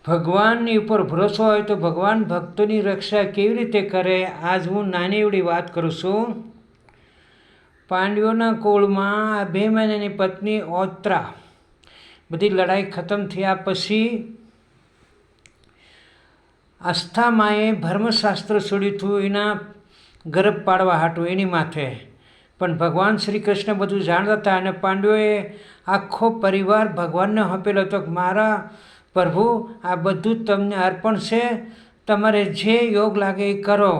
ભગવાનની ઉપર ભરોસો હોય તો ભગવાન ભક્તોની રક્ષા કેવી રીતે કરે? આજ હું નાની એવડી વાત કરું છું. પાંડવોના કુળમાં અભિમન્યુની પત્ની ઔત્રા, બધી લડાઈ ખતમ થયા પછી અસ્થામાએ ધર્મશાસ્ત્ર છોડ્યું હતું એના ગર્ભ પાડવા હાટું એની માથે. પણ ભગવાન શ્રી કૃષ્ણ બધું જાણતા હતા અને પાંડવોએ આખો પરિવાર ભગવાનને સોંપેલો હતો કે મારા પ્રભુ આ બધું તમને અર્પણ છે, તમારે જે યોગ લાગે એ કરો,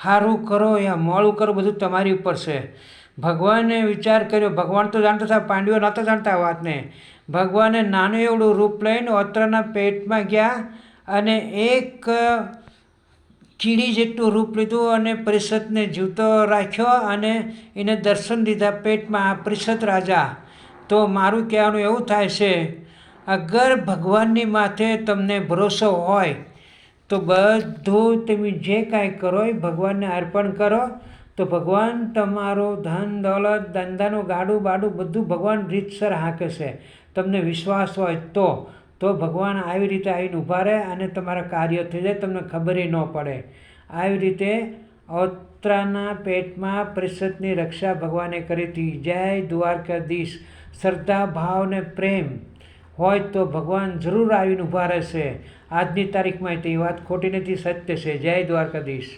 સારું કરો યા મોડું કરો, બધું તમારી ઉપર છે. ભગવાને વિચાર કર્યો, ભગવાન તો જાણતા હતા, પાંડવો નહોતા જાણતા આ વાતને. ભગવાને નાનું એવડું રૂપ લઈને ઔત્રાના પેટમાં ગયા અને એક કીડી જેટલું રૂપ લીધું અને પરિષદને જીવતો રાખ્યો અને એને દર્શન દીધા પેટમાં. આ પરિષદ રાજા. તો મારું કહેવાનું એવું થાય છે, અગર ભગવાનની માથે તમને ભરોસો હોય તો બધું તમે જે કાંઈ કરો એ ભગવાનને અર્પણ કરો તો ભગવાન તમારો ધન દોલત ધંધાનું ગાડું બાડું બધું ભગવાન રીતસર હાંકે છે. તમને વિશ્વાસ હોય તો ભગવાન આવી રીતે આવીને ઊભા રહે અને તમારા કાર્ય થઈ જાય, તમને ખબર ન પડે. આવી રીતે ઔત્રાના પેટમાં પરિષદની રક્ષા ભગવાને કરી હતી. જય દ્વારકાધીશ. શ્રદ્ધા ભાવ ને પ્રેમ હોય તો ભગવાન જરૂર આવીને ઊભા રહેશે. આજની તારીખમાં તે વાત ખોટી નથી, સત્ય છે. જય દ્વારકાધીશ.